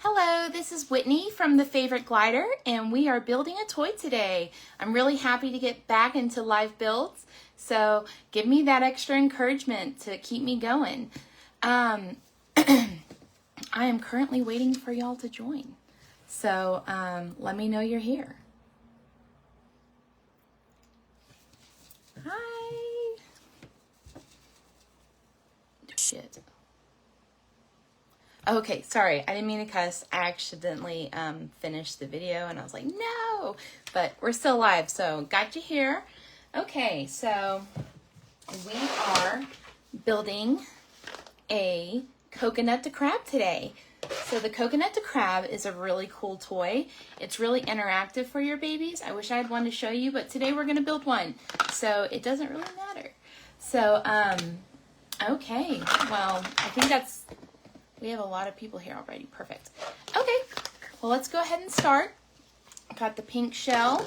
Hello, this is Whitney from The Favorite Glider, and we are building a toy today. I'm really happy to get back into live builds, so give me that extra encouragement to keep me going. I am currently waiting for y'all to join, so let me know you're here. Hi. Shit. Okay, sorry, I didn't mean to cuss. I accidentally finished the video and I was like, no, but we're still live, so got you here. Okay, so we are building a coconut to crab today. So the coconut to crab is a really cool toy. It's really interactive for your babies. I wish I had one to show you, but today we're gonna build one. So it doesn't really matter. So, okay, well, I think we have a lot of people here already. Perfect. Okay, well, let's go ahead and start. Got the pink shell.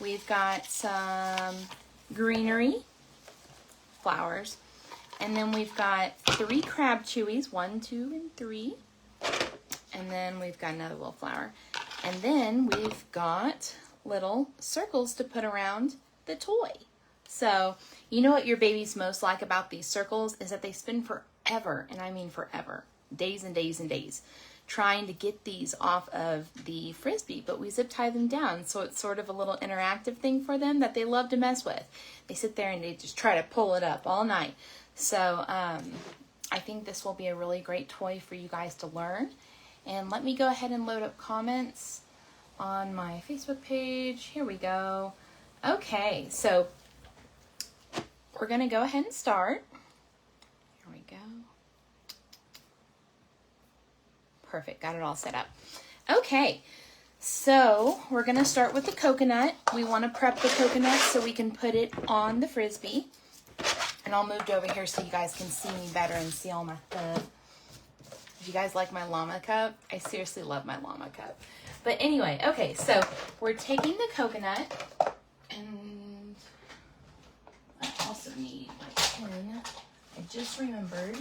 We've got some greenery, flowers. And then we've got 3 crab chewies, 1, 2, and 3. And then we've got another little flower. And then we've got little circles to put around the toy. So, you know what your babies most like about these circles is that they spin forever, and I mean forever, days and days and days, trying to get these off of the Frisbee, but we zip tie them down, so it's sort of a little interactive thing for them that they love to mess with. They sit there and they just try to pull it up all night. So I think this will be a really great toy for you guys to learn. And let me go ahead and load up comments on my Facebook page. Here we go. Okay, so we're gonna go ahead and start. Here we go. Perfect, got it all set up. Okay, so we're gonna start with the coconut. We wanna prep the coconut so we can put it on the Frisbee. And I'll move over here so you guys can see me better and see all my stuff. Do you guys like my llama cup? I seriously love my llama cup. But anyway, okay, so we're taking the coconut, and I also need my pen. I just remembered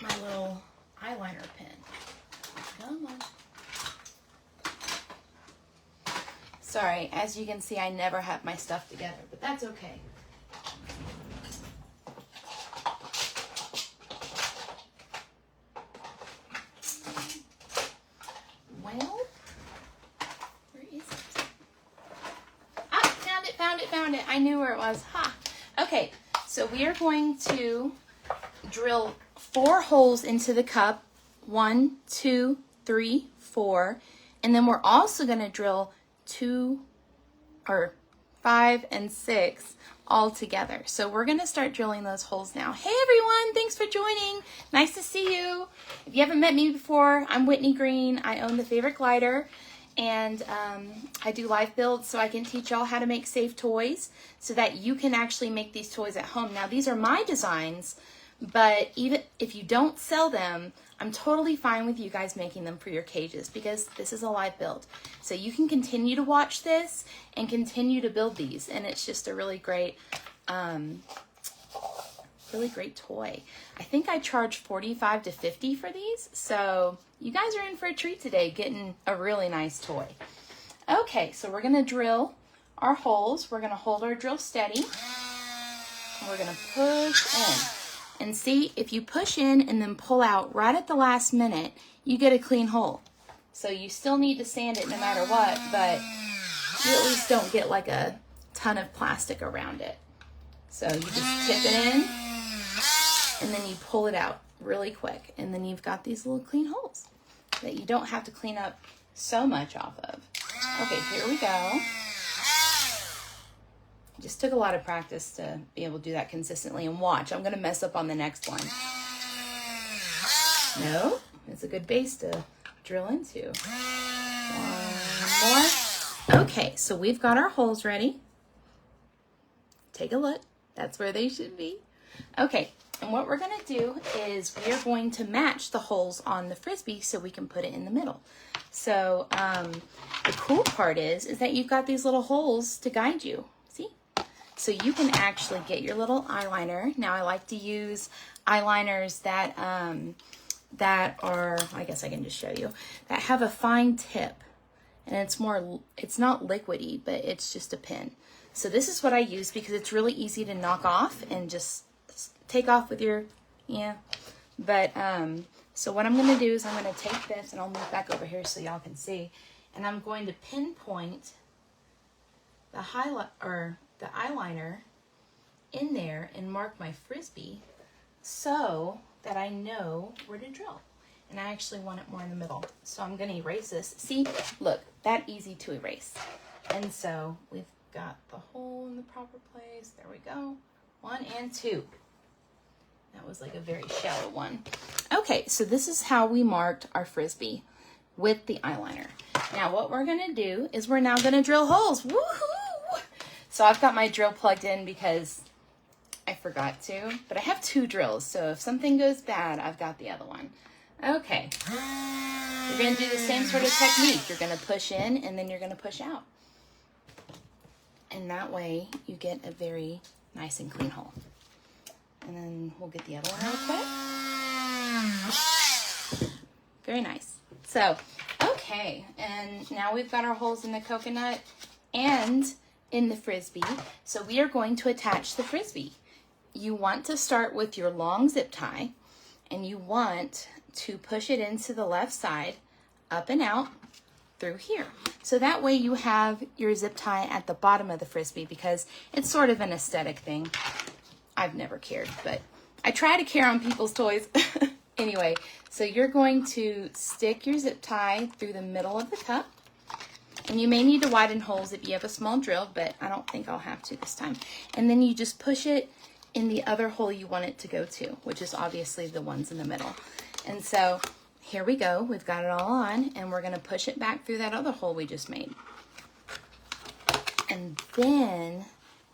my little eyeliner pen. Come on. Sorry, as you can see, I never have my stuff together, but that's okay. Well, where is it? Ah, found it. I knew where it was. Ha! Okay, so we are going to drill 4 holes into the cup. 1, 2, 3, 4. And then we're also going to drill 5 and 6 all together. So we're going to start drilling those holes now. Hey everyone, thanks for joining. Nice to see you. If you haven't met me before, I'm Whitney Green. I own The Favorite Glider, and I do live builds so I can teach y'all how to make safe toys so that you can actually make these toys at home. Now these are my designs, but even if you don't sell them, I'm totally fine with you guys making them for your cages because this is a live build. So you can continue to watch this and continue to build these, and it's just a really great toy. I think I charge $45 to $50 for these, so you guys are in for a treat today, getting a really nice toy. Okay, so we're gonna drill our holes. We're gonna hold our drill steady, and we're gonna push in. And see, if you push in and then pull out right at the last minute, you get a clean hole. So you still need to sand it no matter what, but you at least don't get like a ton of plastic around it. So you just tip it in, and then you pull it out really quick. And then you've got these little clean holes that you don't have to clean up so much off of. Okay, here we go. Just took a lot of practice to be able to do that consistently. And watch, I'm going to mess up on the next one. No, it's a good base to drill into. One more. Okay, so we've got our holes ready. Take a look. That's where they should be. Okay, and what we're going to do is we are going to match the holes on the Frisbee so we can put it in the middle. So the cool part is that you've got these little holes to guide you. See? So you can actually get your little eyeliner. Now I like to use eyeliners that that are, I guess I can just show you, that have a fine tip, and it's not liquidy, but it's just a pin. So this is what I use because it's really easy to knock off and just take off with your, But, so what I'm going to do is I'm going to take this, and I'll move back over here so y'all can see, and I'm going to pinpoint the highlight or the eyeliner in there and mark my Frisbee so that I know where to drill. And I actually want it more in the middle. So I'm going to erase this. See, look, that easy to erase. And so we've got the hole in the proper place. There we go. 1 and 2. That was like a very shallow one. Okay, so this is how we marked our Frisbee with the eyeliner. Now what we're going to do is we're now going to drill holes. Woohoo! So I've got my drill plugged in because I forgot to, but I have 2 drills. So if something goes bad, I've got the other one. Okay. You're going to do the same sort of technique. You're going to push in and then you're going to push out. And that way you get a very nice and clean hole. And then we'll get the other one real quick. Very nice. So, okay. And now we've got our holes in the coconut and in the Frisbee. So we are going to attach the Frisbee. You want to start with your long zip tie, and you want to push it into the left side, up and out through here. So that way you have your zip tie at the bottom of the Frisbee, because it's sort of an aesthetic thing. I've never cared, but I try to care on people's toys. Anyway, so you're going to stick your zip tie through the middle of the cup. And you may need to widen holes if you have a small drill, but I don't think I'll have to this time. And then you just push it in the other hole you want it to go to, which is obviously the ones in the middle. And so here we go. We've got it all on, and we're going to push it back through that other hole we just made. And then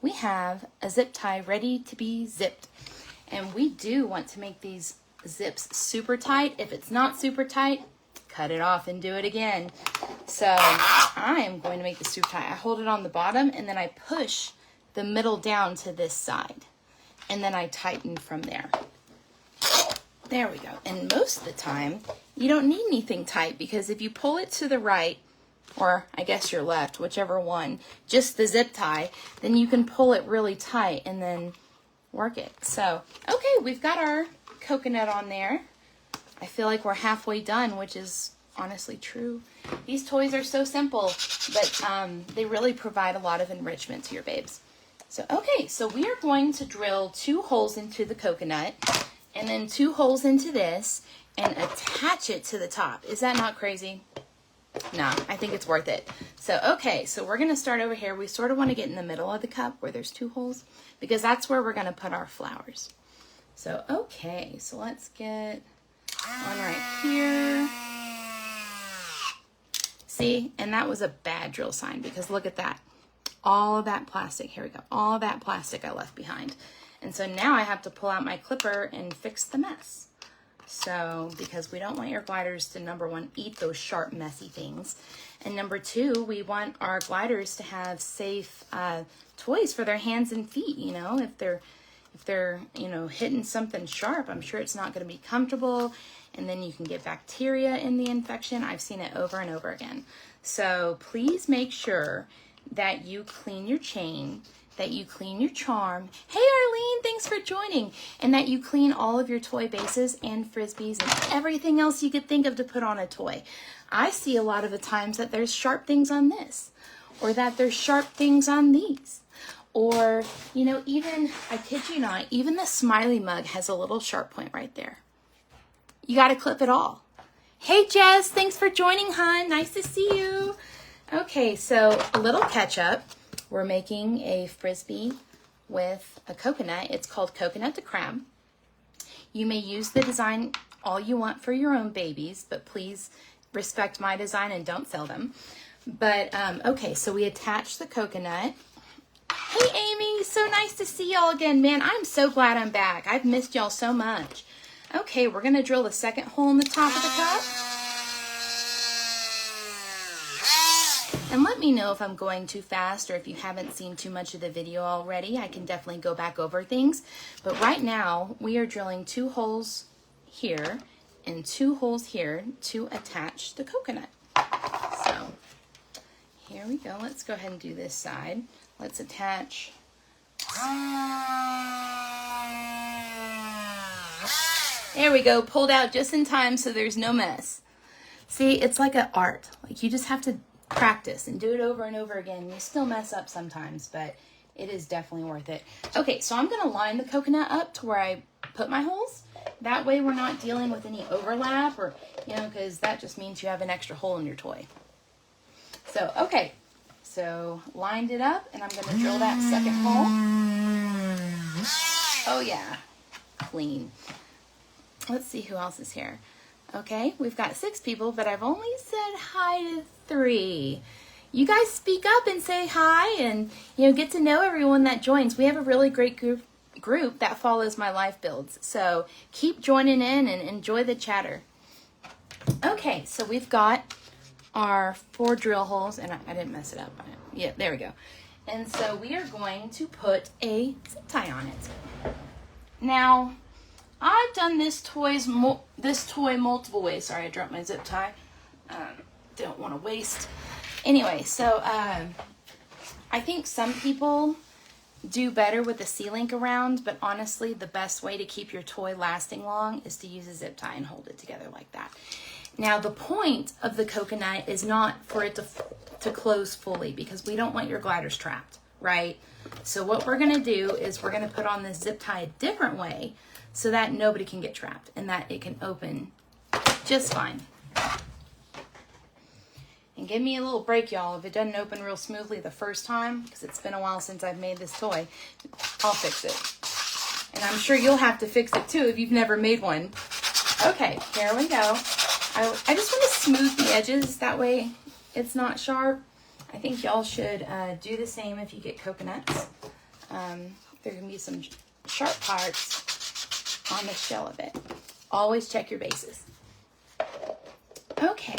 we have a zip tie ready to be zipped. And we do want to make these zips super tight. If it's not super tight, cut it off and do it again. So I am going to make this super tight. I hold it on the bottom, and then I push the middle down to this side. And then I tighten from there. There we go. And most of the time, you don't need anything tight, because if you pull it to the right, or I guess your left, whichever one, just the zip tie, then you can pull it really tight and then work it. So, okay, we've got our coconut on there. I feel like we're halfway done, which is honestly true. These toys are so simple, but they really provide a lot of enrichment to your babes. So, okay, so we are going to drill 2 holes into the coconut and then 2 holes into this and attach it to the top. Is that not crazy? No, I think it's worth it. So, okay, so we're going to start over here. We sort of want to get in the middle of the cup where there's 2 holes, because that's where we're going to put our flowers. So, okay, so let's get one right here. See, and that was a bad drill sign, because look at that. All of that plastic, here we go, all that plastic I left behind. And so now I have to pull out my clipper and fix the mess. So, because we don't want your gliders to, number 1, eat those sharp, messy things. And number 2, we want our gliders to have safe toys for their hands and feet. You know, if they're, you know, hitting something sharp, I'm sure it's not going to be comfortable. And then you can get bacteria in the infection. I've seen it over and over again. So please make sure that you clean your chain, that you clean your charm. Hey Arlene, thanks for joining. And that you clean all of your toy bases and Frisbees and everything else you could think of to put on a toy. I see a lot of the times that there's sharp things on this, or that there's sharp things on these. Or, you know, even, I kid you not, even the smiley mug has a little sharp point right there. You got to clip it all. Hey Jess, thanks for joining, hon. Nice to see you. Okay, so a little catch up. We're making a Frisbee with a coconut. It's called Coconut to Crab. You may use the design all you want for your own babies, but please respect my design and don't sell them. But, okay, so we attach the coconut. Hey, Amy, so nice to see y'all again. Man, I'm so glad I'm back. I've missed y'all so much. Okay, we're going to drill the second hole in the top of the cup. And let me know if I'm going too fast or if you haven't seen too much of the video already. I can definitely go back over things. But right now, we are drilling 2 holes here and 2 holes here to attach the coconut. So here we go. Let's go ahead and do this side. Let's attach. There we go. Pulled out just in time so there's no mess. See, it's like an art. Like you just have to practice and do it over and over again. You still mess up sometimes, but it is definitely worth it. Okay, so I'm going to line the coconut up to where I put my holes. That way we're not dealing with any overlap or, because that just means you have an extra hole in your toy. So, okay. So, lined it up, and I'm going to drill that second hole. Oh, yeah. Clean. Let's see who else is here. Okay, we've got 6 people, but I've only said hi to 3. You guys speak up and say hi and, get to know everyone that joins. We have a really great group that follows my life builds. So keep joining in and enjoy the chatter. Okay, so we've got our 4 drill holes, and I didn't mess it up. Yeah, there we go. And so we are going to put a zip tie on it. Now, I've done this toy multiple ways. Sorry, I dropped my zip tie. Don't want to waste. Anyway, so I think some people do better with the C-link around, but honestly, the best way to keep your toy lasting long is to use a zip tie and hold it together like that. Now, the point of the coconut is not for it to close fully because we don't want your gliders trapped, right? So what we're going to do is we're going to put on this zip tie a different way so that nobody can get trapped and that it can open just fine. And give me a little break, y'all. If it doesn't open real smoothly the first time, because it's been a while since I've made this toy, I'll fix it. And I'm sure you'll have to fix it too if you've never made one. Okay, here we go. I just want to smooth the edges, that way it's not sharp. I think y'all should do the same if you get coconuts. There can be some sharp parts on the shell of it. Always check your bases. Okay.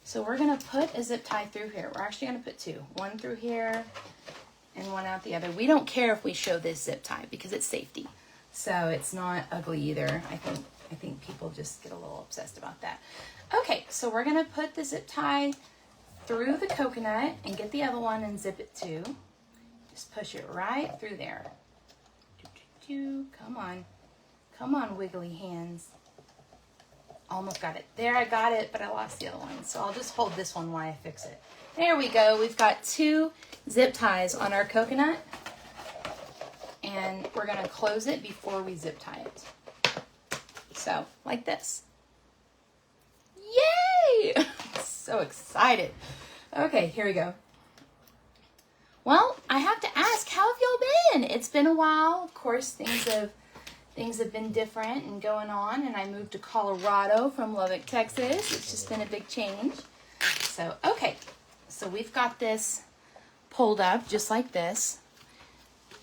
So we're going to put a zip tie through here. We're actually going to put 2. One through here and one out the other. We don't care if we show this zip tie because it's safety. So it's not ugly either. I think people just get a little obsessed about that. Okay, so we're going to put the zip tie through the coconut and get the other one and zip it too. Just push it right through there. Come on. Come on, wiggly hands. Almost got it. There, I got it, but I lost the other one. So I'll just hold this one while I fix it. There we go. We've got 2 zip ties on our coconut. And we're going to close it before we zip tie it. So, like this. Yay! So excited. Okay, here we go. Well, I have to ask, how have y'all been? It's been a while. Of course, things have been different and going on, and I moved to Colorado from Lubbock, Texas. It's just been a big change. So, okay. So we've got this pulled up just like this.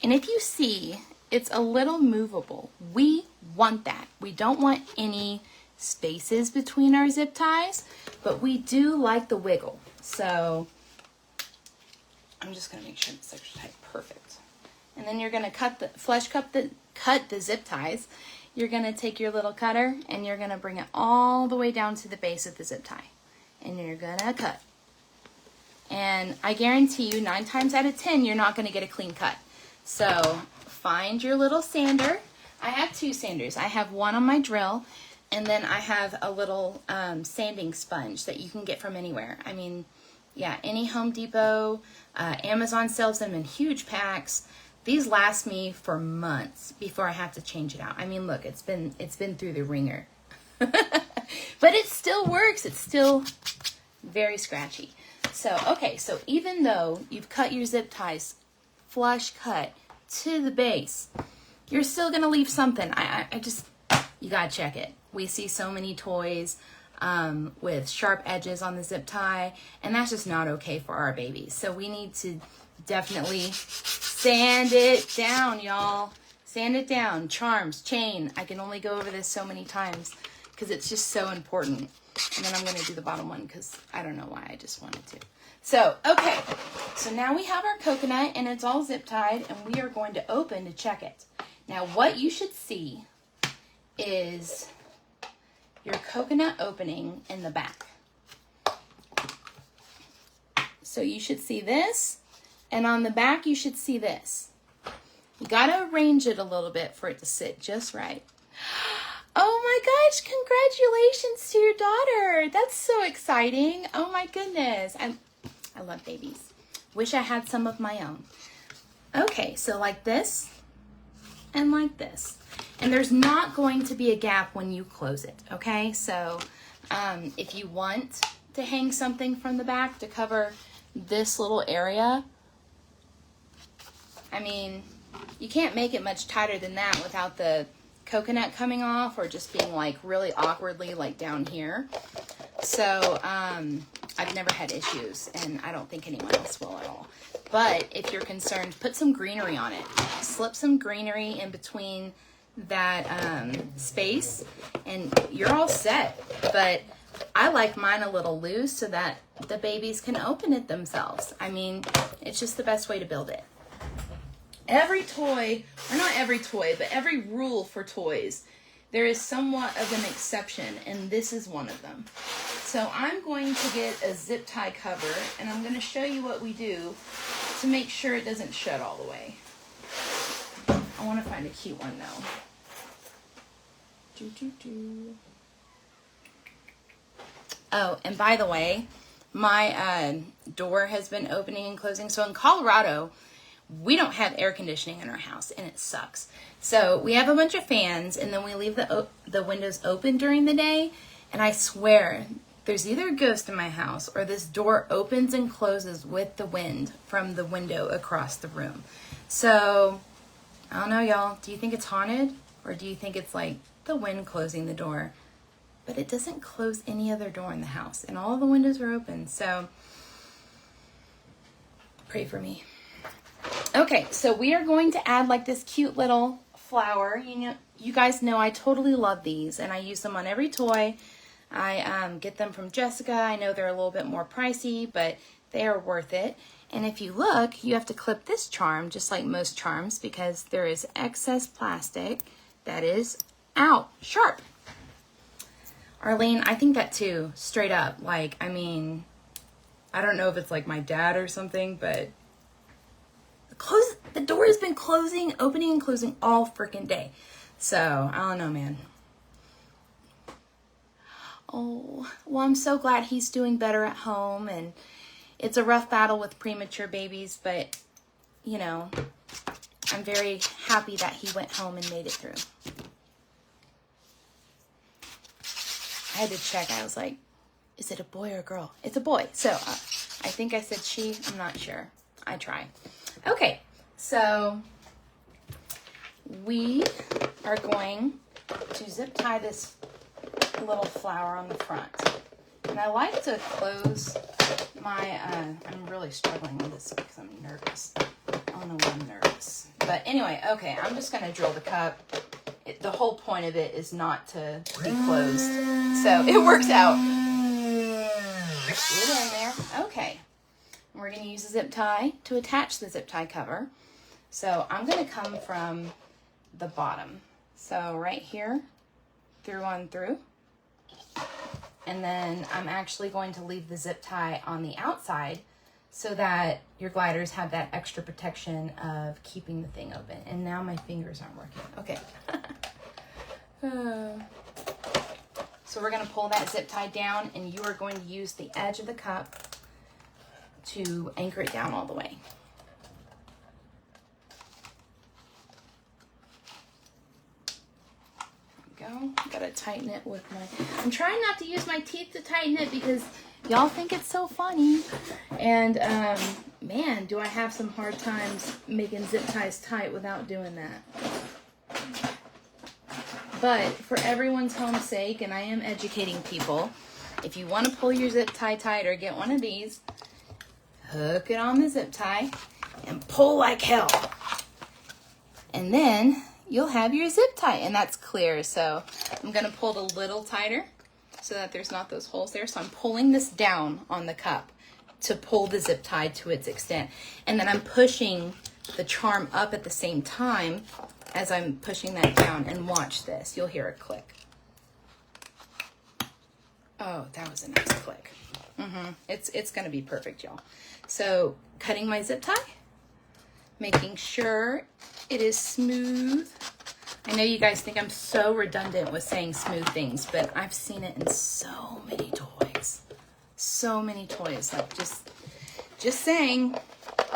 And if you see, it's a little movable. We want that. We don't want any spaces between our zip ties, but we do like the wiggle. So I'm just going to make sure it's extra tight. Perfect. And then you're going to cut the zip ties. You're going to take your little cutter and you're going to bring it all the way down to the base of the zip tie. And you're going to cut. And I guarantee you 9 times out of 10, you're not going to get a clean cut. So find your little sander. I have 2 sanders. I have one on my drill, and then I have a little sanding sponge that you can get from anywhere. I mean, yeah, any Home Depot, Amazon sells them in huge packs. These last me for months before I have to change it out. I mean, look, it's been through the ringer. But it still works. It's still very scratchy. So, okay, so even though you've cut your zip ties flush cut to the base, you're still going to leave something. You got to check it. We see so many toys with sharp edges on the zip tie, and that's just not okay for our babies. So we need to definitely sand it down, y'all. Sand it down. Charms, chain. I can only go over this so many times because it's just so important. And then I'm going to do the bottom one because I don't know why, I just wanted to. So, okay, so now we have our coconut and it's all zip tied, and we are going to open to check it. Now what you should see is your coconut opening in the back. So you should see this, and on the back you should see this. You gotta arrange it a little bit for it to sit just right. Oh my gosh, congratulations to your daughter. That's so exciting. Oh my goodness. I love babies. Wish I had some of my own. Okay, so like this and like this. And there's not going to be a gap when you close it, okay? So if you want to hang something from the back to cover this little area, I mean, you can't make it much tighter than that without the coconut coming off or just being like really awkwardly like down here. So I've never had issues, and I don't think anyone else will at all. But if you're concerned, put some greenery on it. Slip some greenery in between that space, and you're all set. But I like mine a little loose so that the babies can open it themselves. I mean, it's just the best way to build it. Every toy, or not every toy, but every rule for toys, there is somewhat of an exception, and this is one of them. So I'm going to get a zip tie cover, and I'm going to show you what we do to make sure it doesn't shut all the way. I want to find a cute one though. Oh, and by the way, my door has been opening and closing. So in Colorado, we don't have air conditioning in our house, and it sucks. So we have a bunch of fans, and then we leave the windows open during the day, and I swear there's either a ghost in my house or this door opens and closes with the wind from the window across the room. So I don't know, y'all. Do you think it's haunted, or do you think it's like the wind closing the door? But it doesn't close any other door in the house, and all the windows are open. So pray for me. Okay, so we are going to add like this cute little flower. You guys know I totally love these, and I use them on every toy. I get them from Jessica. I know they're a little bit more pricey, but they are worth it. And if you look, you have to clip this charm just like most charms, because there is excess plastic that is out sharp. Arlene, I think that too, straight up. Like, I mean, I don't know if it's like my dad or something, but the door has been opening and closing all freaking day. So, I don't know, man. Oh, well, I'm so glad he's doing better at home, and it's a rough battle with premature babies, but, you know, I'm very happy that he went home and made it through. I had to check. I was like, is it a boy or a girl? It's a boy. So I think I said she. I'm not sure. I try. Okay, so we are going to zip tie this little flower on the front. And I like to close my, I'm really struggling with this because I'm nervous. I don't know why I'm nervous. But anyway, okay, I'm just going to drill the cup. The whole point of it is not to be closed. So it works out. Get in there. Okay. We're going to use a zip tie to attach the zip tie cover. So I'm going to come from the bottom. So right here, through on through. And then I'm actually going to leave the zip tie on the outside so that your gliders have that extra protection of keeping the thing open. And now my fingers aren't working. Okay. So we're going to pull that zip tie down, and you are going to use the edge of the cup to anchor it down all the way. There we go. Gotta tighten it with I'm trying not to use my teeth to tighten it because y'all think it's so funny. And man, do I have some hard times making zip ties tight without doing that. But for everyone's home sake, and I am educating people, if you want to pull your zip tie tighter, get one of these, hook it on the zip tie, and pull like hell. And then you'll have your zip tie, and that's clear. So I'm gonna pull it a little tighter so that there's not those holes there. So I'm pulling this down on the cup to pull the zip tie to its extent. And then I'm pushing the charm up at the same time as I'm pushing that down, and watch this. You'll hear a click. Oh, that was a nice click. It's gonna be perfect, y'all. So cutting my zip tie, making sure it is smooth. I know you guys think I'm so redundant with saying smooth things, but I've seen it in so many toys. So many toys, like just saying.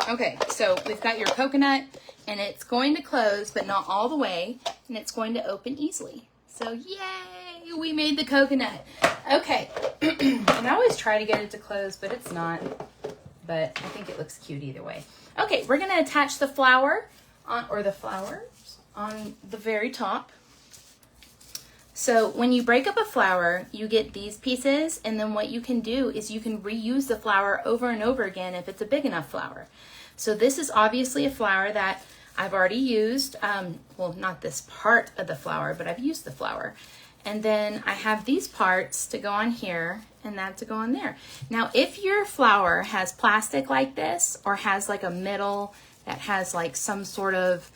Okay, so we've got your coconut, and it's going to close, but not all the way, and it's going to open easily. So yay, we made the coconut. Okay, and I always try to get it to close, but it's not. But I think it looks cute either way. Okay, we're gonna attach the flower on, or the flowers on the very top. So when you break up a flower, you get these pieces, and then what you can do is you can reuse the flower over and over again if it's a big enough flower. So this is obviously a flower that I've already used. Well, not this part of the flower, but I've used the flower. And then I have these parts to go on here and that to go on there. Now, if your flower has plastic like this, or has like a middle that has like some sort of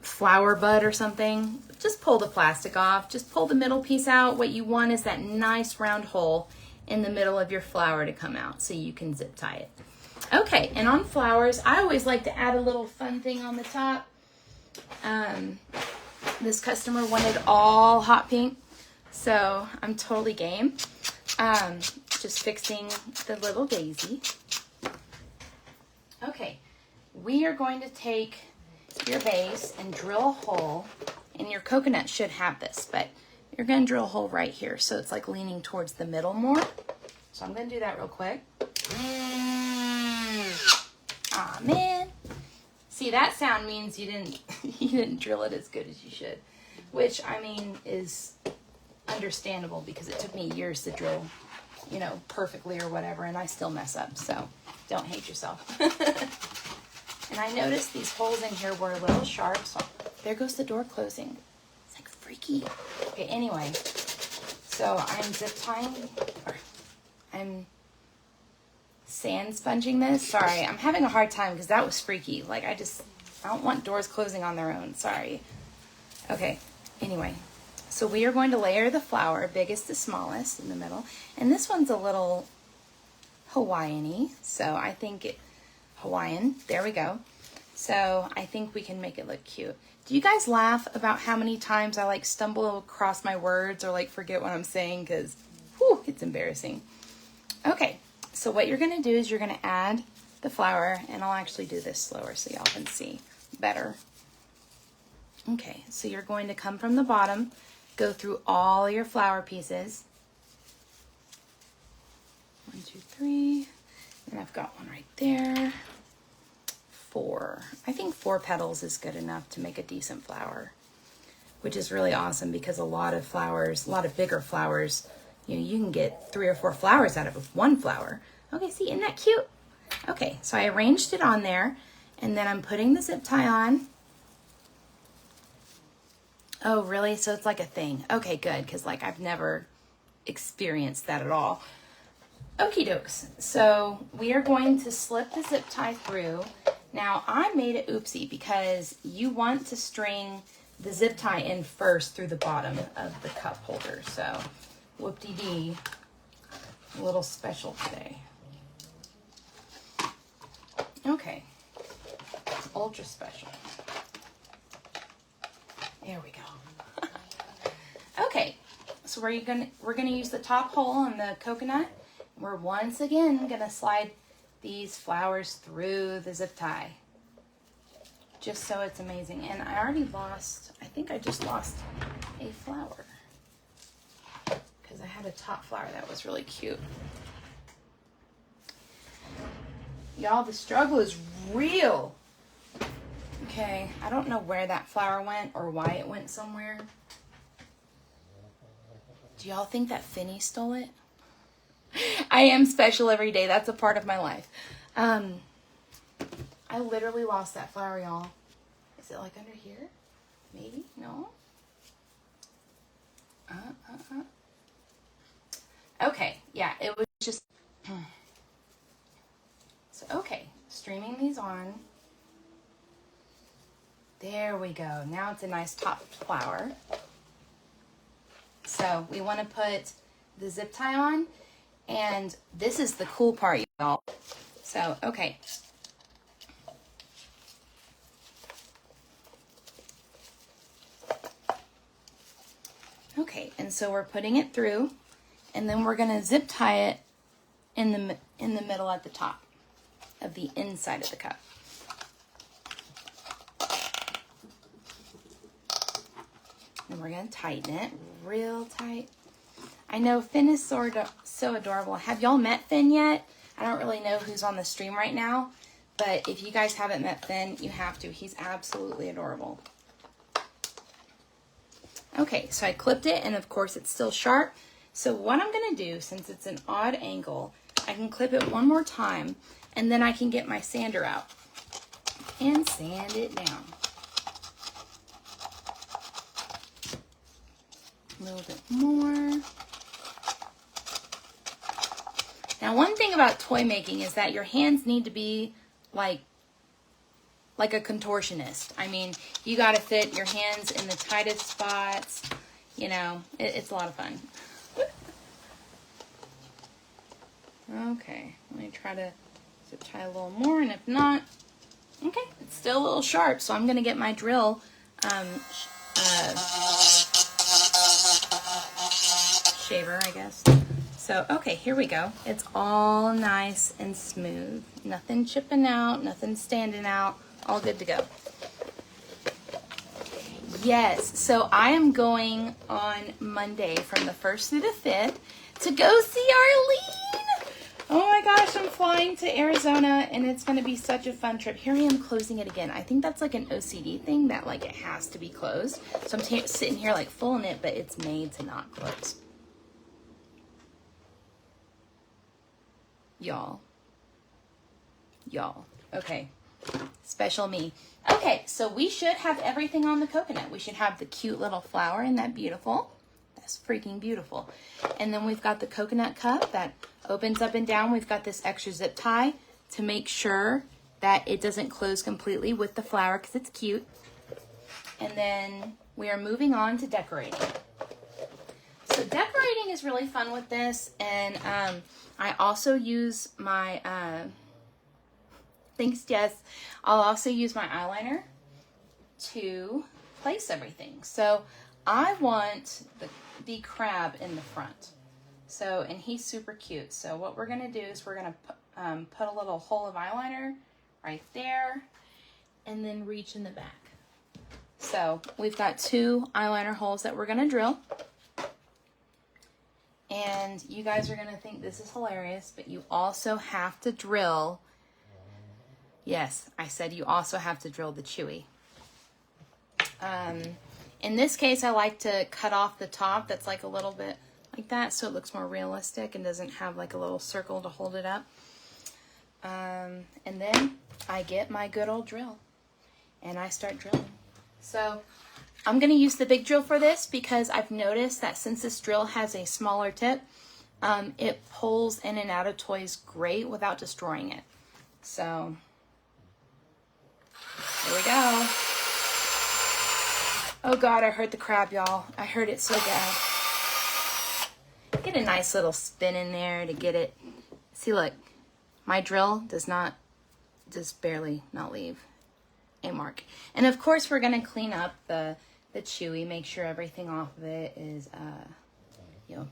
flower bud or something, just pull the plastic off. Just pull the middle piece out. What you want is that nice round hole in the middle of your flower to come out so you can zip tie it. Okay, and on flowers, I always like to add a little fun thing on the top. This customer wanted all hot pink, so I'm totally game. Just fixing the little daisy. Okay, we are going to take your base and drill a hole, and your coconut should have this, but you're going to drill a hole right here so it's like leaning towards the middle more. So I'm going to do that real quick. Aw, man. See, that sound means you didn't drill it as good as you should, which, I mean, is understandable because it took me years to drill, you know, perfectly or whatever, and I still mess up, so don't hate yourself. And I noticed these holes in here were a little sharp, so there goes the door closing. It's like freaky. Okay, anyway, so I'm zip tying, or I'm sand sponging this. Sorry, I'm having a hard time because that was freaky. Like, I don't want doors closing on their own. Sorry. Okay, anyway, so we are going to layer the flower, biggest to smallest, in the middle. And this one's a little Hawaiian-y, so I think Hawaiian, there we go. So I think we can make it look cute. Do you guys laugh about how many times I like stumble across my words or like forget what I'm saying? Because, whew, it's embarrassing. Okay, so what you're gonna do is you're gonna add the flower, and I'll actually do this slower so y'all can see better. Okay, so you're going to come from the bottom, go through all your flower pieces. 1, 2, 3, and I've got one right there. 4. I think 4 petals is good enough to make a decent flower, which is really awesome because a lot of flowers, a lot of bigger flowers, you know, you can get 3 or 4 flowers out of one flower. Okay, see, isn't that cute? Okay, so I arranged it on there, and then I'm putting the zip tie on. Oh, really? So it's like a thing. Okay, good, because like I've never experienced that at all. Okie dokes. So we are going to slip the zip tie through. Now I made it oopsie because you want to string the zip tie in first through the bottom of the cup holder. So whoop-de-dee, a little special today. Okay, ultra special. There we go. Okay, so we're gonna use the top hole on the coconut. We're once again gonna slide these flowers through the zip tie, just so it's amazing. And I already lost, I think I just lost a flower because I had a top flower that was really cute. Y'all, the struggle is real. Okay, I don't know where that flower went or why it went somewhere. Do y'all think that Finny stole it? I am special every day. That's a part of my life. I literally lost that flower, y'all. Is it like under here? Maybe? No? Okay, yeah, it was just... So, okay, streaming these on. There we go. Now it's a nice topped flower. So we want to put the zip tie on, and this is the cool part, y'all. So, okay. Okay, and so we're putting it through, and then we're going to zip tie it in the middle at the top of the inside of the cup. And we're going to tighten it real tight. I know Finn is so adorable. Have y'all met Finn yet? I don't really know who's on the stream right now, but if you guys haven't met Finn, you have to. He's absolutely adorable. Okay, so I clipped it, and of course it's still sharp. So what I'm going to do, since it's an odd angle, I can clip it one more time, and then I can get my sander out and sand it down. A little bit more. Now, one thing about toy making is that your hands need to be like a contortionist. I mean, you got to fit your hands in the tightest spots. You know, it's a lot of fun. Okay, let me try to zip tie a little more, and if not, okay, it's still a little sharp, so I'm going to get my drill shaver, I guess. So, okay, here we go. It's all nice and smooth. Nothing chipping out, nothing standing out. All good to go. Yes, so I am going on Monday from the 1st through the 5th to go see Arlene. Oh my gosh, I'm flying to Arizona, and it's going to be such a fun trip. Here I am closing it again. I think that's like an OCD thing that like it has to be closed. So I'm sitting here like full in it, but it's made to not close. Y'all. Okay. Special me. Okay, so we should have everything on the coconut. We should have the cute little flower. Isn't that beautiful? That's freaking beautiful. And then we've got the coconut cup that opens up and down. We've got this extra zip tie to make sure that it doesn't close completely with the flower because it's cute. And then we are moving on to decorating. So decorating is really fun with this, and I also use my, thanks Jess, I'll also use my eyeliner to place everything. So I want the crab in the front. So, and he's super cute. So what we're gonna do is we're gonna put a little hole of eyeliner right there, and then reach in the back. So we've got 2 eyeliner holes that we're gonna drill. And you guys are going to think this is hilarious, but you also have to drill. Yes, I said you also have to drill the chewy. In this case, I like to cut off the top that's like a little bit like that so it looks more realistic and doesn't have like a little circle to hold it up. And then I get my good old drill and I start drilling. So I'm going to use the big drill for this because I've noticed that since this drill has a smaller tip, it pulls in and out of toys great without destroying it. So, here we go. Oh God, I heard the crab, y'all. I heard it so bad. Get a nice little spin in there to get it. See, look, my drill does not, just barely not leave a mark. And of course, we're going to clean up the chewy, make sure everything off of it is, you know,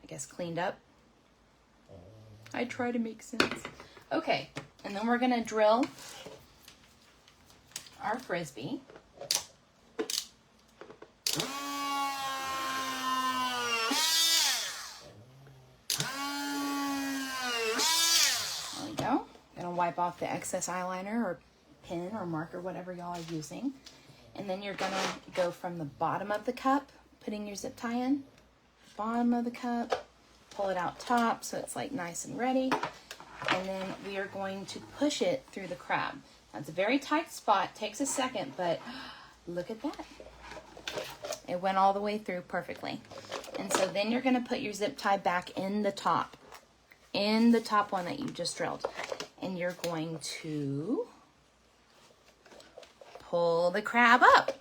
I guess cleaned up. I try to make sense. Okay, and then we're gonna drill our Frisbee. There we go. Gonna wipe off the excess eyeliner or pen or marker, whatever y'all are using. And then you're gonna go from the bottom of the cup, putting your zip tie in, bottom of the cup, pull it out top so it's like nice and ready. And then we are going to push it through the crab. Now it's a very tight spot, takes a second, but look at that. It went all the way through perfectly. And so then you're going to put your zip tie back in the top one that you just drilled. And you're going to pull the crab up.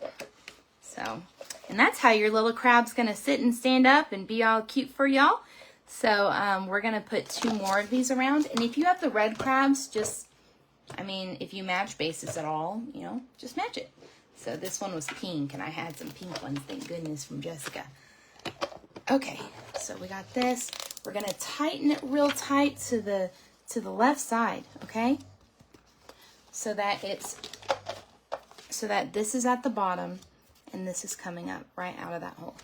So, and that's how your little crab's going to sit and stand up and be all cute for y'all. So we're going to put 2 more of these around. And if you have the red crabs, just, I mean, if you match bases at all, you know, just match it. So this one was pink, and I had some pink ones, thank goodness, from Jessica. Okay, so we got this. We're going to tighten it real tight to the left side, okay? So that this is at the bottom and this is coming up right out of that hole.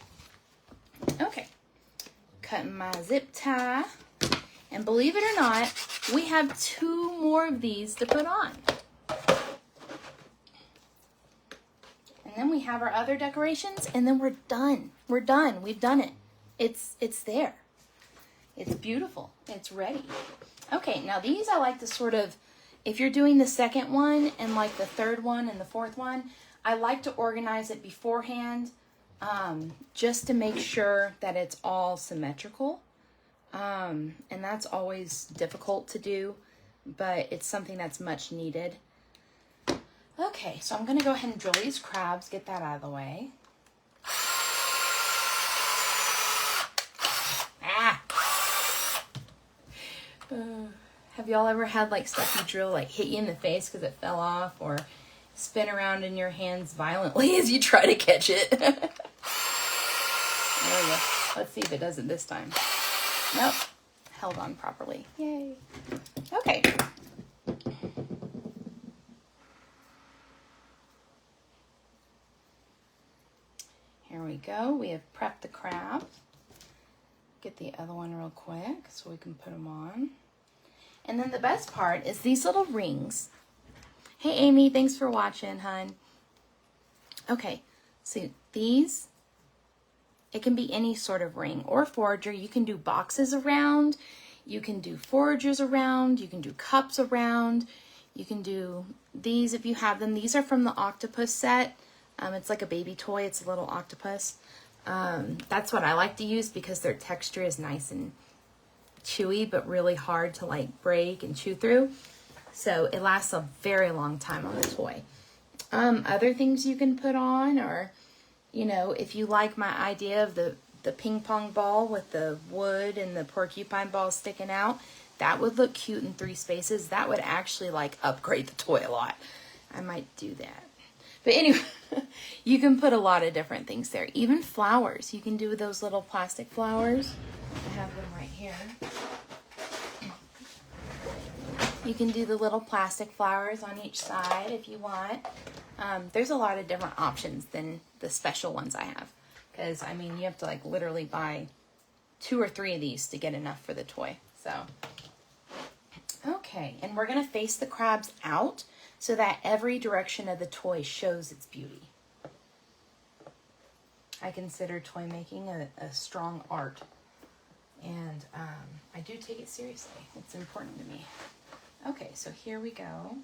Okay. Cutting my zip tie. And believe it or not, we have 2 more of these to put on. And then we have our other decorations, and then we're done. We're done. We've done it. It's there. It's beautiful. It's ready. Okay, now these I like to sort of, if you're doing the second one and like the third one and the fourth one, I like to organize it beforehand just to make sure that it's all symmetrical. And that's always difficult to do, but it's something that's much needed. Okay, so I'm going to go ahead and drill these crabs, get that out of the way. Have y'all ever had like stuff you drill like hit you in the face because it fell off, or spin around in your hands violently as you try to catch it? There we go. Let's see if it does it this time. Nope. Held on properly. Yay. Okay. Here we go. We have prepped the crab. Get the other one real quick so we can put them on. And then the best part is these little rings. Hey, Amy, thanks for watching, hun. Okay, so these, it can be any sort of ring or forager. You can do boxes around. You can do foragers around. You can do cups around. You can do these if you have them. These are from the octopus set. It's like a baby toy. It's a little octopus. That's what I like to use because their texture is nice and chewy, but really hard to like break and chew through. So it lasts a very long time on the toy. Other things you can put on are, you know, if you like my idea of the ping pong ball with the wood and the porcupine ball sticking out, that would look cute in 3 spaces. That would actually like upgrade the toy a lot. I might do that. But anyway, you can put a lot of different things there. Even flowers. You can do those little plastic flowers. I have them right here. You can do the little plastic flowers on each side if you want. There's a lot of different options than the special ones I have. Because, I mean, you have to like literally buy 2 or 3 of these to get enough for the toy. So, okay. And we're going to face the crabs out so that every direction of the toy shows its beauty. I consider toy making a strong art. And I do take it seriously. It's important to me. Okay, so here we go.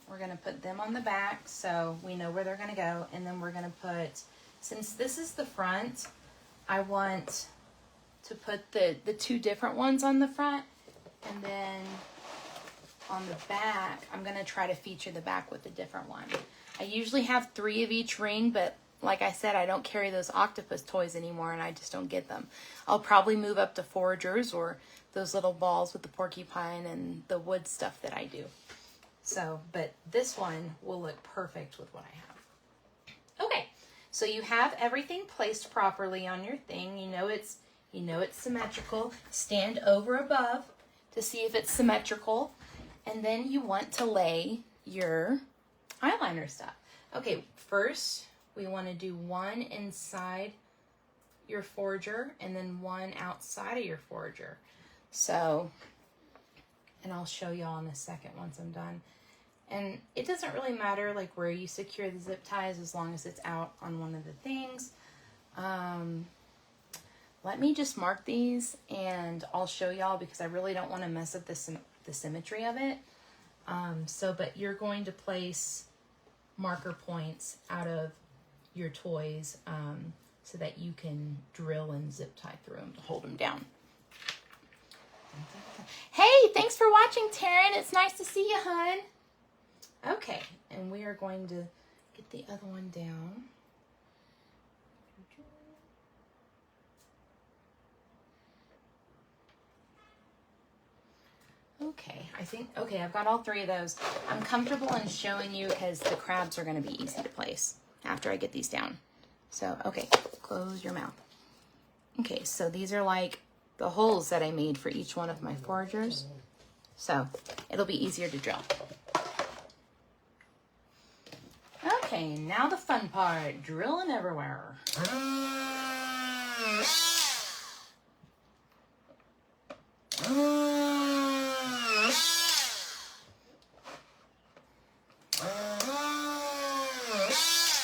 We're going to put them on the back so we know where they're going to go. And then we're going to put, since this is the front, I want to put the 2 different ones on the front. And then on the back, I'm going to try to feature the back with a different one. I usually have 3 of each ring, but like I said, I don't carry those octopus toys anymore and I just don't get them. I'll probably move up to foragers or those little balls with the porcupine and the wood stuff that I do. So, but this one will look perfect with what I have. Okay, so you have everything placed properly on your thing. You know it's symmetrical. Stand over above to see if it's symmetrical. And then you want to lay your eyeliner stuff. Okay, first we want to do 1 inside your forager and then 1 outside of your forager. So, and I'll show y'all in a second once I'm done. And it doesn't really matter like where you secure the zip ties as long as it's out on one of the things. Let me just mark these and I'll show y'all because I really don't want to mess up the symmetry of it. But you're going to place marker points out of your toys so that you can drill and zip tie through them to hold them down. Hey, thanks for watching, Taryn. It's nice to see you, hon. Okay, and we are going to get the other one down. Okay, I've got all three of those. I'm comfortable in showing you because the crabs are going to be easy to place after I get these down. So, okay, close your mouth. Okay, so these are like the holes that I made for each one of my foragers. So, it'll be easier to drill. Okay, now the fun part, drilling everywhere.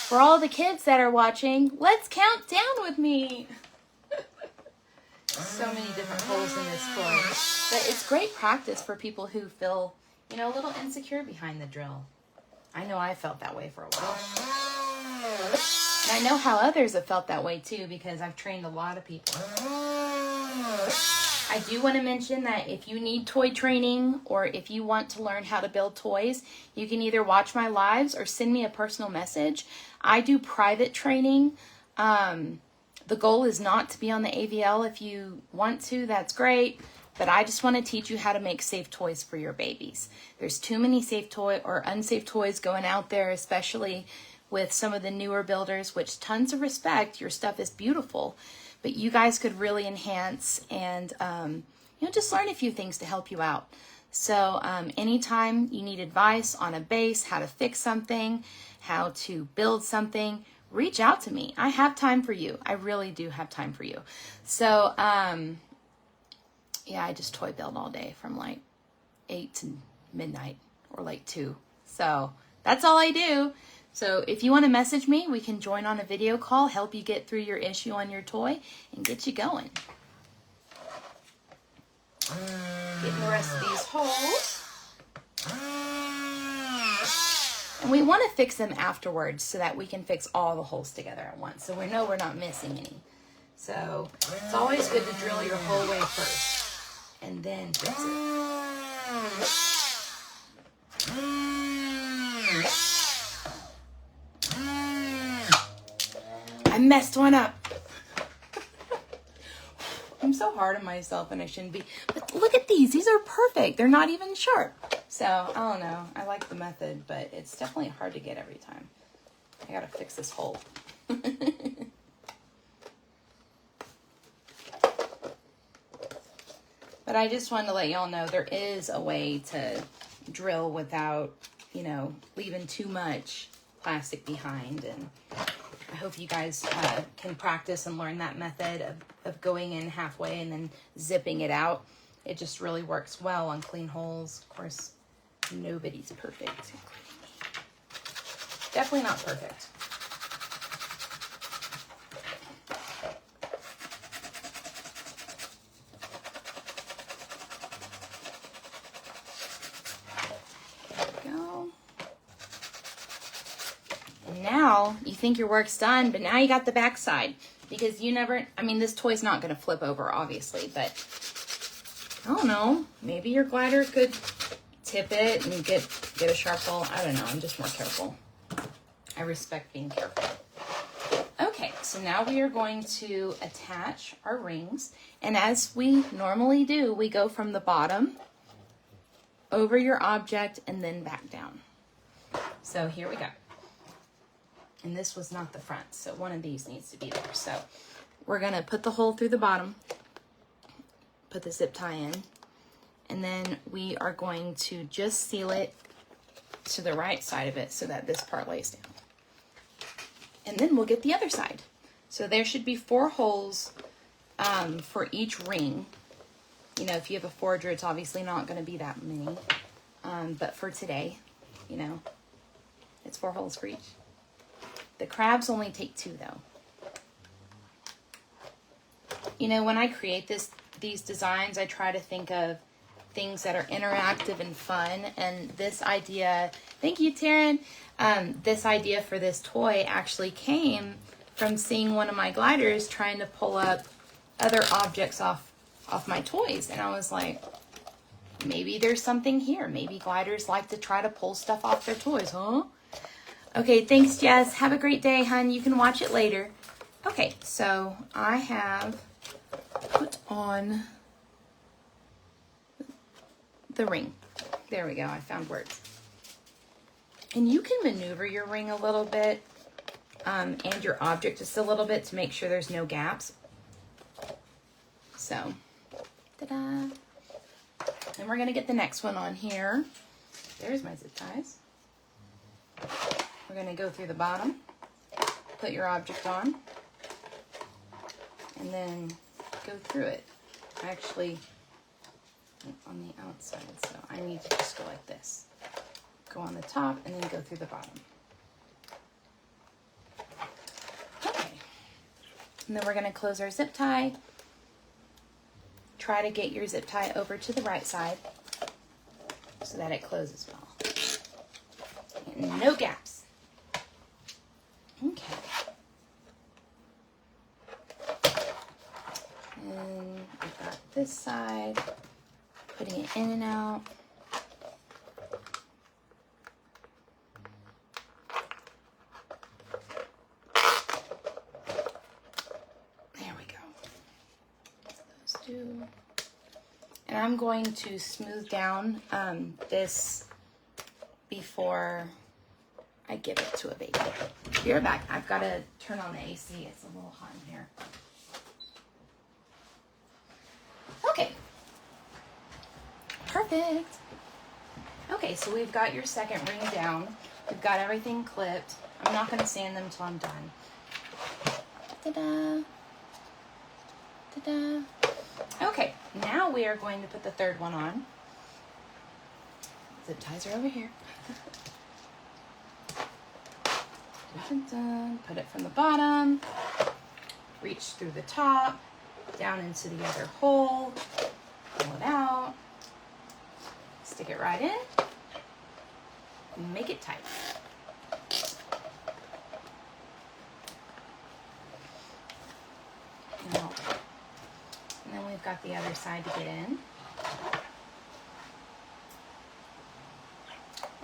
For all the kids that are watching, let's count down with me. So many different holes in this toy. But it's great practice for people who feel, you know, a little insecure behind the drill. I know I felt that way for a while. And I know how others have felt that way too because I've trained a lot of people. I do want to mention that if you need toy training or if you want to learn how to build toys, you can either watch my lives or send me a personal message. I do private training. The goal is not to be on the AVL. If you want to, that's great. But I just want to teach you how to make safe toys for your babies. There's too many safe toy or unsafe toys going out there, especially with some of the newer builders, which tons of respect. Your stuff is beautiful. But you guys could really enhance and, you know, just learn a few things to help you out. So anytime you need advice on a base, how to fix something, how to build something, reach out to me. I have time for you. I really do have time for you. So, yeah, I just toy build all day from like 8 to midnight or like 2. So that's all I do. So if you want to message me, we can join on a video call, help you get through your issue on your toy, and get you going. Getting the rest of these holes. And we want to fix them afterwards so that we can fix all the holes together at once. So we know we're not missing any. So it's always good to drill your whole way first and then fix it. I messed one up. I'm so hard on myself and I shouldn't be. But look at these. These are perfect. They're not even sharp. So, I don't know. I like the method, but it's definitely hard to get every time. I gotta fix this hole. But I just wanted to let y'all know there is a way to drill without, you know, leaving too much plastic behind. And I hope you guys can practice and learn that method of going in halfway and then zipping it out. It just really works well on clean holes. Of course, nobody's perfect, including me. Definitely not perfect. Now you think your work's done, but now you got the back side because you never, I mean, this toy's not going to flip over, obviously, but I don't know. Maybe your glider could tip it and get a sharp hole. I don't know. I'm just more careful. I respect being careful. Okay, so now we are going to attach our rings. And as we normally do, we go from the bottom over your object and then back down. So here we go. And this was not the front, so one of these needs to be there. So we're gonna put the hole through the bottom, put the zip tie in, and then we are going to just seal it to the right side of it so that this part lays down. And then we'll get the other side. So there should be 4 holes for each ring. You know, if you have a forager, it's obviously not gonna be that many. But for today, you know, it's 4 holes for each. The crabs only take 2 though. You know, when I create these designs, I try to think of things that are interactive and fun. And this idea, thank you, Taryn. This idea for this toy actually came from seeing one of my gliders trying to pull up other objects off my toys. And I was like, maybe there's something here. Maybe gliders like to try to pull stuff off their toys, huh? Okay, thanks, Jess. Have a great day, hun. You can watch it later. Okay, so I have put on the ring. There we go. I found words. And you can maneuver your ring a little bit and your object just a little bit to make sure there's no gaps. So, ta-da. And we're going to get the next one on here. There's my zip ties. We're going to go through the bottom, put your object on, and then go through it. Actually, on the outside, so I need to just go like this. Go on the top and then go through the bottom. Okay. And then we're going to close our zip tie. Try to get your zip tie over to the right side so that it closes well. And no gaps. Okay. And we've got this side, putting it in and out. There we go. Those two. And I'm going to smooth down this before I give it to a baby. Be right back. I've got to turn on the AC. It's a little hot in here. Okay. Perfect. Okay, so we've got your second ring down. We've got everything clipped. I'm not going to sand them until I'm done. Ta-da. Ta-da. Okay, now we are going to put the third one on. Zip ties are over here. Dun, dun, dun. Put it from the bottom, reach through the top, down into the other hole, pull it out, stick it right in, and make it tight. And then we've got the other side to get in.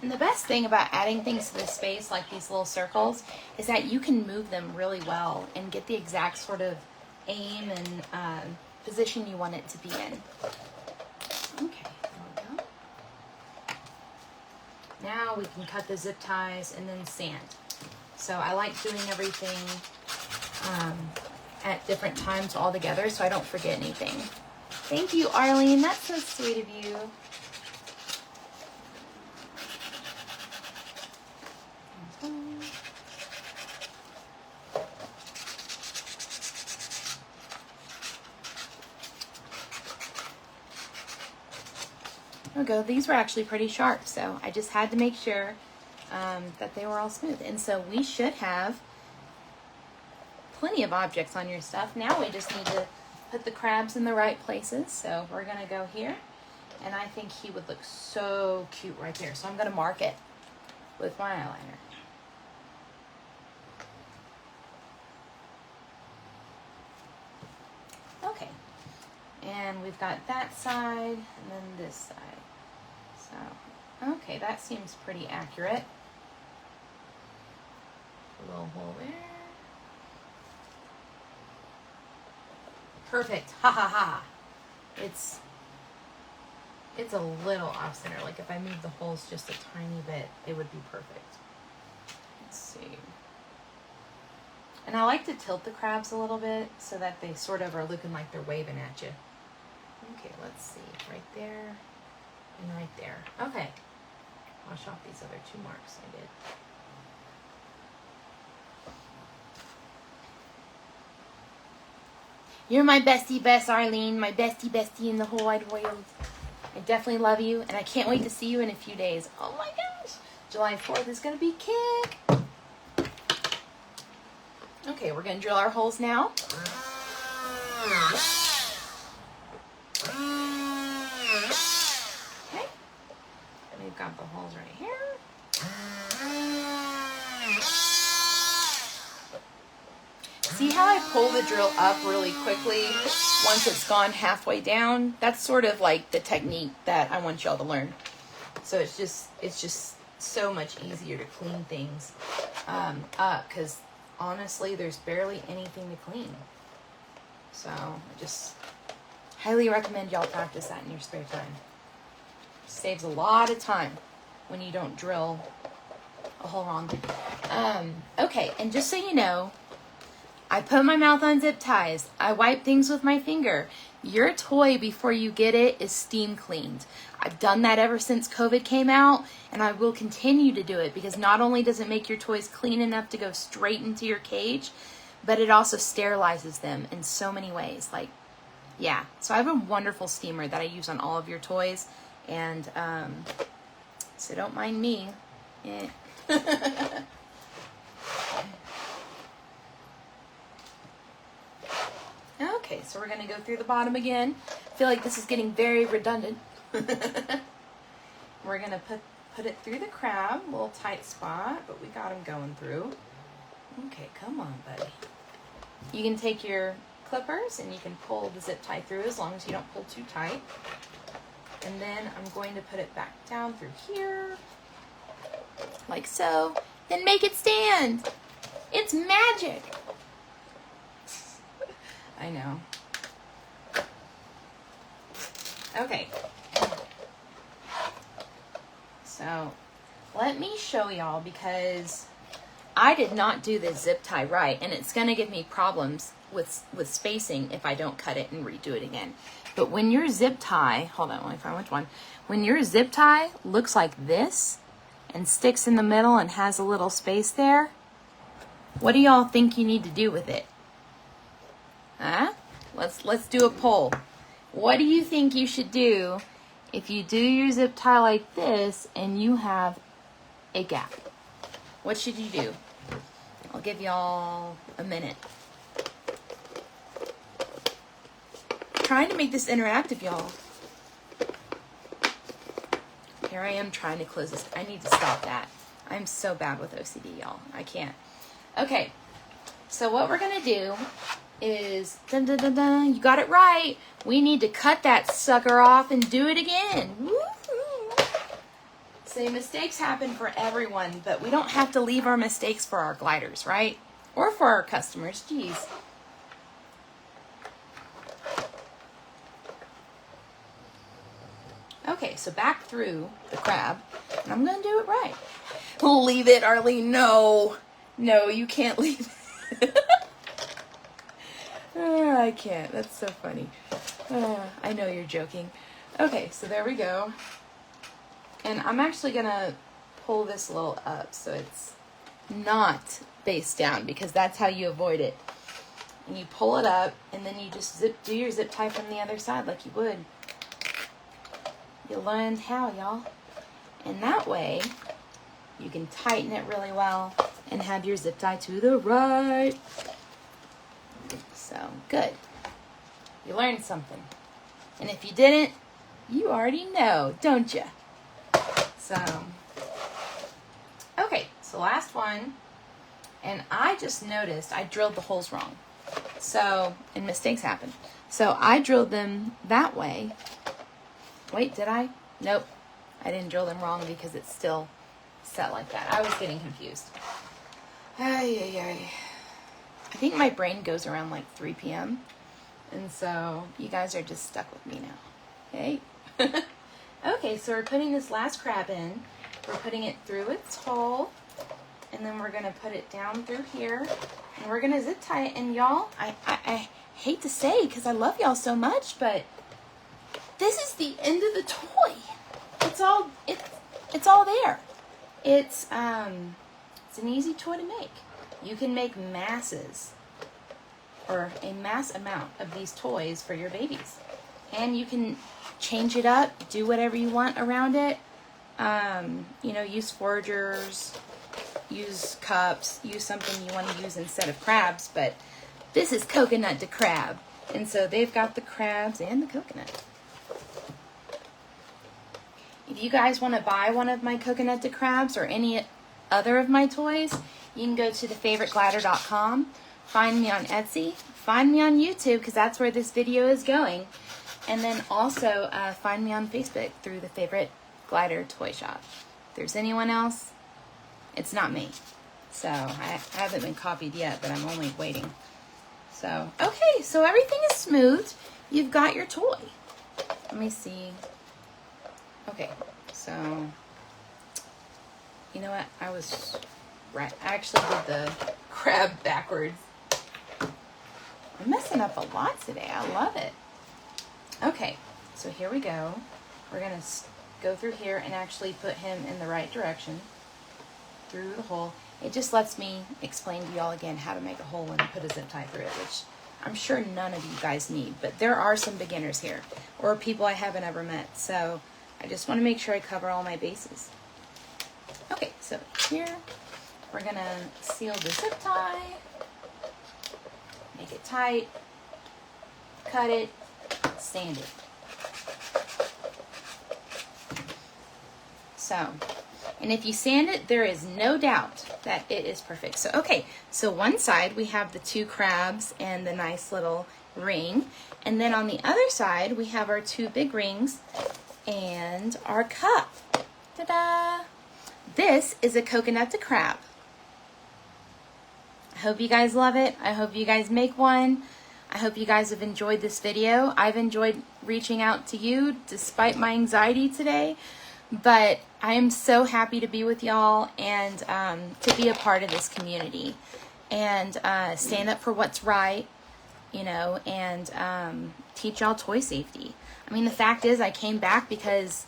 And the best thing about adding things to this space, like these little circles, is that you can move them really well and get the exact sort of aim and position you want it to be in. Okay, there we go. Now we can cut the zip ties and then sand. So I like doing everything at different times all together so I don't forget anything. Thank you, Arlene. That's so sweet of you. There we go. These were actually pretty sharp, so I just had to make sure that they were all smooth. And so we should have plenty of objects on your stuff. Now we just need to put the crabs in the right places. So we're going to go here, and I think he would look so cute right there. So I'm going to mark it with my eyeliner. Okay, and we've got that side and then this side. So, okay, that seems pretty accurate. A little hole there. Perfect. Ha ha ha. It's a little off center. Like if I move the holes just a tiny bit, it would be perfect. Let's see. And I like to tilt the crabs a little bit so that they sort of are looking like they're waving at you. Okay, let's see. Right there and right there. Okay. Wash off these other two marks I did. You're my bestie best, Arlene. My bestie in the whole wide world. I definitely love you, and I can't wait to see you in a few days. Oh my gosh. July 4th is going to be kick. Okay, we're going to drill our holes now. we've got the holes right here. See how I pull the drill up really quickly once it's gone halfway down? That's sort of like the technique that I want y'all to learn. So it's just so much easier to clean things up, because honestly, there's barely anything to clean. So I just highly recommend y'all practice that in your spare time. It saves a lot of time when you don't drill a hole wrong. Okay, and just so you know, I put my mouth on zip ties. I wipe things with my finger. Your toy, before you get it, is steam cleaned. I've done that ever since COVID came out, and I will continue to do it, because not only does it make your toys clean enough to go straight into your cage, but it also sterilizes them in so many ways. Like, yeah. So I have a wonderful steamer that I use on all of your toys, and so don't mind me. Eh. Okay, so we're going to go through the bottom again. I feel like this is getting very redundant. We're going to put it through the crab, a little tight spot, but we got him going through. Okay, come on, buddy. You can take your clippers and you can pull the zip tie through as long as you don't pull too tight. And then I'm going to put it back down through here, like so. Then make it stand. It's magic. I know. Okay. So let me show y'all, because I did not do this zip tie right, and it's going to give me problems with spacing if I don't cut it and redo it again. But when your zip tie, hold on, let me find which one. When your zip tie looks like this and sticks in the middle and has a little space there, what do y'all think you need to do with it? Huh? Let's do a poll. What do you think you should do if you do your zip tie like this and you have a gap? What should you do? I'll give y'all a minute. Trying to make this interactive, y'all. Here I am trying to close this. I need to stop that. I'm so bad with OCD, y'all. I can't. Okay, so what we're gonna do is, dun, dun, dun, dun, you got it right. We need to cut that sucker off and do it again. Woo-hoo. See, mistakes happen for everyone, but we don't have to leave our mistakes for our gliders, right? Or for our customers, geez. Okay, so back through the crab, and I'm gonna do it right. Leave it, Arlene, no. No, you can't leave it. Oh, I can't. That's so funny. I know you're joking. Okay, so there we go. And I'm actually going to pull this a little up so it's not face down, because that's how you avoid it. And you pull it up, and then you just do your zip tie from the other side like you would. You learned how, y'all. And that way, you can tighten it really well and have your zip tie to the right. So, good. You learned something. And if you didn't, you already know, don't you? So, okay, so last one. And I just noticed I drilled the holes wrong. So, and mistakes happen. So, I drilled them that way. Wait, did I? Nope. I didn't drill them wrong because it's still set like that. I was getting confused. I think my brain goes around like 3 p.m. And so you guys are just stuck with me now. Okay? Okay, so we're putting this last crab in. We're putting it through its hole. And then we're going to put it down through here. And we're going to zip tie it. And y'all, I hate to say, because I love y'all so much, but this is the end of the toy. It's all there. It's an easy toy to make. You can make masses, or a mass amount of these toys for your babies. And you can change it up, do whatever you want around it. You know, use foragers, use cups, use something you want to use instead of crabs, but this is coconut to crab. And so they've got the crabs and the coconut. If you guys want to buy one of my coconut crabs or any other of my toys, you can go to thefavouriteglider.com, find me on Etsy, find me on YouTube because that's where this video is going, and then also find me on Facebook through The Favorite Glider Toy Shop. If there's anyone else, it's not me. So I haven't been copied yet, but I'm only waiting. So, okay, so everything is smooth. You've got your toy. Let me see. Okay, so, you know what? I was right. I actually did the crab backwards. I'm messing up a lot today. I love it. Okay, so here we go. We're going to go through here and actually put him in the right direction through the hole. It just lets me explain to y'all again how to make a hole and put a zip tie through it, which I'm sure none of you guys need, but there are some beginners here or people I haven't ever met. So I just want to make sure I cover all my bases. Okay, so here we're going to seal the zip tie, make it tight, cut it, sand it. So, and if you sand it, there is no doubt that it is perfect. So, okay, so one side we have the two crabs and the nice little ring. And then on the other side, we have our two big rings and our cup. Ta-da! This is a coconut crab. I hope you guys love it. I hope you guys make one. I hope you guys have enjoyed this video. I've enjoyed reaching out to you despite my anxiety today. But I am so happy to be with y'all and to be a part of this community and stand up for what's right, you know, and teach y'all toy safety. I mean, the fact is I came back because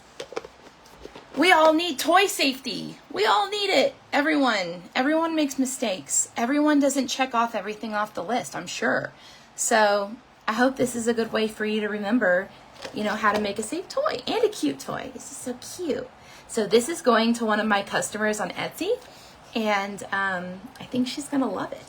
we all need toy safety. We all need it. Everyone makes mistakes. Everyone doesn't check off everything off the list, I'm sure. So I hope this is a good way for you to remember, you know, how to make a safe toy and a cute toy. This is so cute. So this is going to one of my customers on Etsy, and I think she's gonna love it.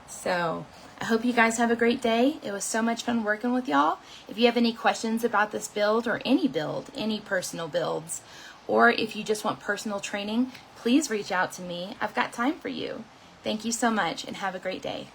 So I hope you guys have a great day. It was so much fun working with y'all. If you have any questions about this build or any build, any personal builds, or if you just want personal training, please reach out to me. I've got time for you. Thank you so much and have a great day.